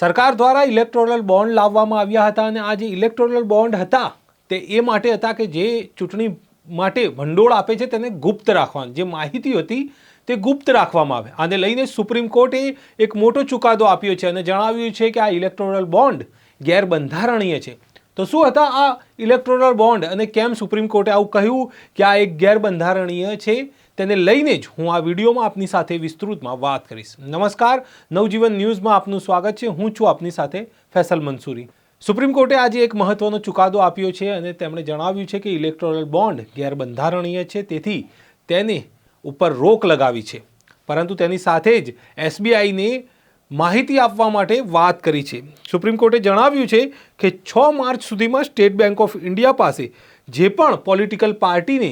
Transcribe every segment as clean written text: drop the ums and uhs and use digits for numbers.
સરકાર દ્વારા electoral bond લાવવામાં આવ્યા હતા અને આ જે ઇલેક્ટોરલ બોન્ડ હતા તે એ માટે હતા કે જે ચૂંટણી માટે ભંડોળ આપે છે તેને ગુપ્ત રાખવાની જે માહિતી હતી તે ગુપ્ત રાખવામાં આવે. આને લઈને સુપ્રીમ કોર્ટે એક મોટો ચુકાદો આપ્યો છે અને જણાવ્યું છે કે આ ઇલેક્ટોરલ બોન્ડ ગેરબંધારણીય છે. તો શું હતા આ ઇલેક્ટોરલ બોન્ડ અને કેમ સુપ્રીમ કોર્ટે આવું કહ્યું કે આ એક ગેરબંધારણીય છે, તેને લઈને જ હું આ વિડીયોમાં આપની સાથે વિસ્તૃતમાં વાત કરીશ. નમસ્કાર, નવજીવન ન્યૂઝમાં આપનું સ્વાગત છે. હું છું આપની સાથે ફૈસલ મંસૂરી. સુપ્રીમ કોર્ટે આજે એક મહત્વનો ચુકાદો આપ્યો છે અને તેમણે જણાવ્યું છે કે ઇલેક્ટોરલ બોન્ડ ગેરબંધારણીય છે, તેથી તેને ઉપર રોક લગાવી છે. પરંતુ તેની સાથે જ એસબીઆઈને માહિતી આપવા માટે વાત કરી છે. સુપ્રીમ કોર્ટે જણાવ્યું છે કે 6 માર્ચ સુધીમાં સ્ટેટ બેંક ઓફ ઇન્ડિયા પાસે જે પણ પોલિટિકલ પાર્ટીને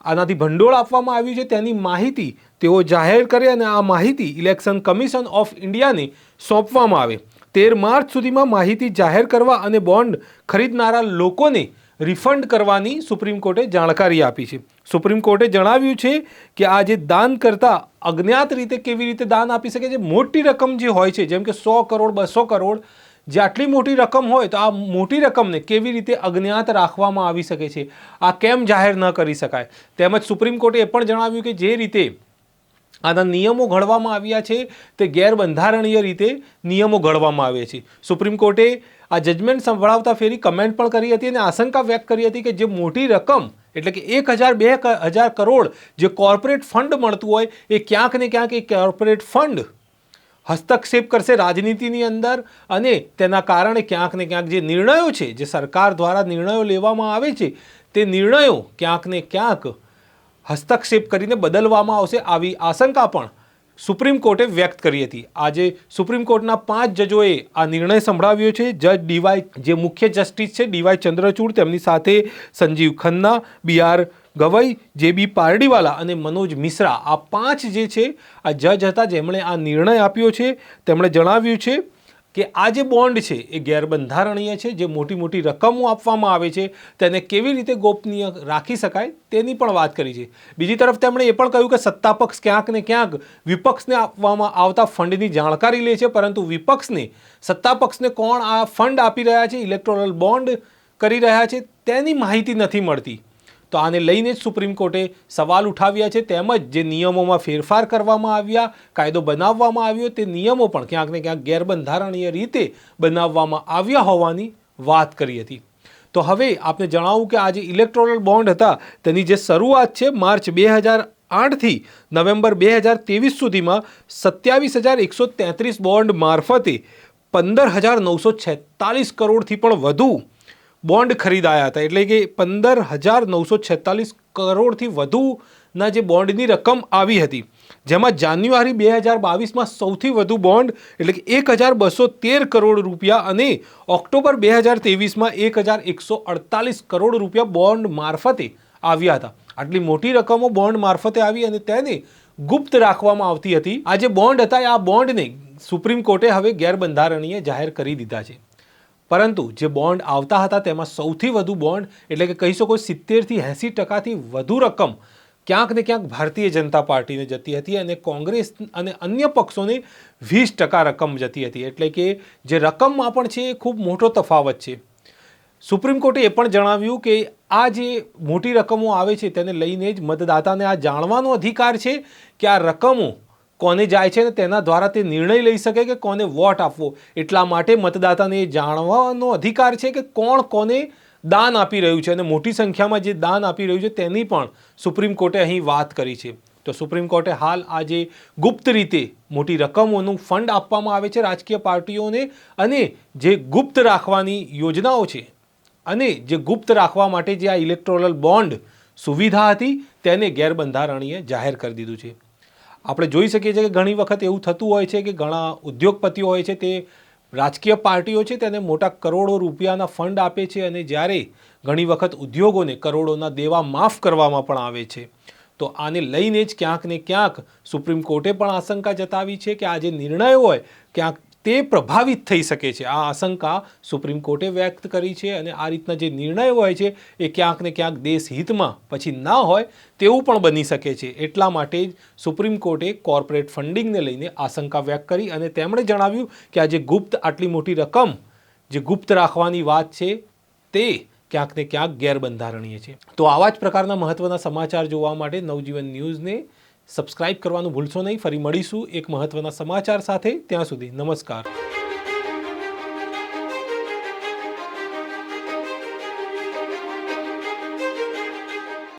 આનાથી ભંડોળ આપવામાં આવ્યું છે તેની માહિતી તેઓ જાહેર કરે અને આ માહિતી ઇલેક્શન કમિશન ઓફ ઇન્ડિયાને સોંપવામાં આવે. 13 માર્ચ સુધીમાં માહિતી જાહેર કરવા અને બોન્ડ ખરીદનારા લોકોને રિફંડ કરવાની સુપ્રીમ કોર્ટે જાણકારી આપી છે. સુપ્રીમ કોર્ટે જણાવ્યું છે કે આ જે દાન કરતા અજ્ઞાત રીતે કેવી રીતે દાન આપી શકે છે. મોટી રકમ જે હોય છે, જેમ કે 100 કરોડ 200 કરોડ, જે આટલી મોટી રકમ હોય તો આ મોટી રકમને કેવી રીતે અજ્ઞાત રાખવામાં આવી શકે છે, આ કેમ જાહેર ન કરી શકાય. તેમજ સુપ્રીમ કોર્ટે એ પણ જણાવ્યું કે જે રીતે આના નિયમો ઘડવામાં આવ્યા છે તે ગેરબંધારણીય રીતે નિયમો ઘડવામાં આવ્યા છે. સુપ્રીમ કોર્ટે આ જજમેન્ટ સંભળાવતા ફેરી કમેન્ટ પણ કરી હતી અને આશંકા વ્યક્ત કરી હતી કે જે મોટી રકમ એટલે કે 1000-2000 કરોડ જે કોર્પોરેટ ફંડ મળતું હોય એ ક્યાંક ને ક્યાંક એ કોર્પોરેટ ફંડ હસ્તક્ષેપ કરશે રાજનીતિની અંદર અને તેના કારણે ક્યાંક ને ક્યાંક જે નિર્ણયો છે, જે સરકાર દ્વારા નિર્ણયો લેવામાં આવે છે તે નિર્ણયો ક્યાંક ને ક્યાંક હસ્તક્ષેપ કરીને બદલવામાં આવશે, આવી આશંકા પણ સુપ્રીમ કોર્ટે વ્યક્ત કરી હતી. આજે સુપ્રીમ કોર્ટના 5 જજોએ આ નિર્ણય સંભળાવ્યો છે. જજ ડીવાય જે મુખ્ય જસ્ટિસ છે ડીવાય ચંદ્રચૂડ, તેમની સાથે સંજીવ ખન્ના, BR ગવઈ, JB પારડીવાલા અને મનોજ મિશ્રા, આ 5 જે છે આ જજ હતા જેમણે આ નિર્ણય આપ્યો છે. તેમણે જણાવ્યું છે કે આ જે બોન્ડ છે એ ગેરબંધારણીય છે. જે મોટી મોટી રકમો આપવામાં આવે છે તેને કેવી રીતે ગોપનીય રાખી શકાય તેની પણ વાત કરી છે. બીજી તરફ તેમણે એ પણ કહ્યું કે સત્તાપક્ષ ક્યાંક ને ક્યાંક વિપક્ષને આપવામાં આવતા ફંડની જાણકારી લે છે, પરંતુ વિપક્ષને સત્તાપક્ષને કોણ આ ફંડ આપી રહ્યા છે, ઇલેક્ટોરલ બોન્ડ કરી રહ્યા છે તેની માહિતી નથી મળતી. તો આને લઈને જ સુપ્રીમ કોર્ટે સવાલ ઉઠાવ્યા છે. તેમજ જે નિયમોમાં ફેરફાર કરવામાં આવ્યા, કાયદો બનાવવામાં આવ્યો, તે નિયમો પણ ક્યાંક ને ક્યાંક ગેરબંધારણીય રીતે બનાવવામાં આવ્યા હોવાની વાત કરી હતી. તો હવે આપને જણાવું કે આ જે ઇલેક્ટોરલ બોન્ડ હતા તેની જે શરૂઆત છે માર્ચ 2008થી નવેમ્બર 2023 સુધીમાં 27,133 બોન્ડ મારફતે 15,946 કરોડથી પણ વધુ બોન્ડ ખરીદાયા હતા. એટલે કે 15,946 કરોડથી વધુના જે બોન્ડની રકમ આવી હતી, જેમાં જાન્યુઆરી 2022માં સૌથી વધુ બોન્ડ એટલે કે 1,213 કરોડ રૂપિયા અને ઓક્ટોબર 2023માં 1,148 કરોડ રૂપિયા બોન્ડ મારફતે આવ્યા હતા. આટલી મોટી રકમો બોન્ડ મારફતે આવી અને તેને ગુપ્ત રાખવામાં આવતી હતી. આ જે બોન્ડ હતા આ બોન્ડને સુપ્રીમ કોર્ટે હવે ગેરબંધારણીય જાહેર કરી દીધા છે. પરંતુ જે બોન્ડ આવતા હતા તેમાં સૌથી વધુ બોન્ડ એટલે કે કહી શકો 70થી 80% વધુ રકમ ક્યાંક ને ક્યાંક ભારતીય જનતા પાર્ટીને જતી હતી અને કોંગ્રેસ અને અન્ય પક્ષોને 20% રકમ જતી હતી. એટલે કે જે રકમમાં પણ છે એ ખૂબ મોટો તફાવત છે. સુપ્રીમ કોર્ટે એ પણ જણાવ્યું કે આ જે મોટી રકમો આવે છે તેને લઈને જ મતદાતાને આ જાણવાનો અધિકાર છે કે આ રકમો કોને જાય છે અને તેના દ્વારા તે નિર્ણય લઈ શકે કે કોને વોટ આપવો. એટલા માટે મતદાતાને એ જાણવાનો અધિકાર છે કે કોણ કોને દાન આપી રહ્યું છે અને મોટી સંખ્યામાં જે દાન આપી રહ્યું છે તેની પણ સુપ્રીમ કોર્ટે અહીં વાત કરી છે. તો સુપ્રીમ કોર્ટે હાલ આ જે ગુપ્ત રીતે મોટી રકમોનું ફંડ આપવામાં આવે છે રાજકીય પાર્ટીઓને અને જે ગુપ્ત રાખવાની યોજનાઓ છે અને જે ગુપ્ત રાખવા માટે જે આ ઇલેક્ટોરલ બોન્ડ સુવિધા હતી તેને ગેરબંધારણીય જાહેર કરી દીધું છે. આપણે જોઈ શકીએ છીએ કે ઘણી વખત એવું થતું હોય છે કે ઘણા ઉદ્યોગપતિઓ હોય છે તે રાજકીય પાર્ટીઓ છે તેને મોટા કરોડો રૂપિયાના ફંડ આપે છે અને જ્યારે ઘણી વખત ઉદ્યોગોને કરોડોના દેવા માફ કરવામાં પણ આવે છે. તો આને લઈને જ ક્યાંક ને ક્યાંક સુપ્રીમ કોર્ટે પણ આશંકા જતાવી છે કે આ જે નિર્ણયો હોય ક્યાંક તે પ્રભાવિત થઈ શકે છે. આ આશંકા સુપ્રીમ કોર્ટે વ્યક્ત કરી છે અને આ રીતના જે નિર્ણયો હોય છે એ ક્યાંક ને ક્યાંક દેશ હિતમાં પછી ના હોય તેવું પણ બની શકે છે. એટલા માટે જ સુપ્રીમ કોર્ટે કોર્પોરેટ ફંડિંગને લઈને આશંકા વ્યક્ત કરી અને તેમણે જણાવ્યું કે આ જે આટલી મોટી રકમ જે ગુપ્ત રાખવાની વાત છે તે ક્યાંક ને ક્યાંક ગેરબંધારણીય છે. તો આવા જ પ્રકારના મહત્ત્વના સમાચાર જોવા માટે નવજીવન ન્યૂઝને સબસ્ક્રાઇબ કરવાનું ભૂલશો નહીં. ફરી મળીશું એક મહત્ત્વના સમાચાર સાથે. ત્યાં સુધી નમસ્કાર.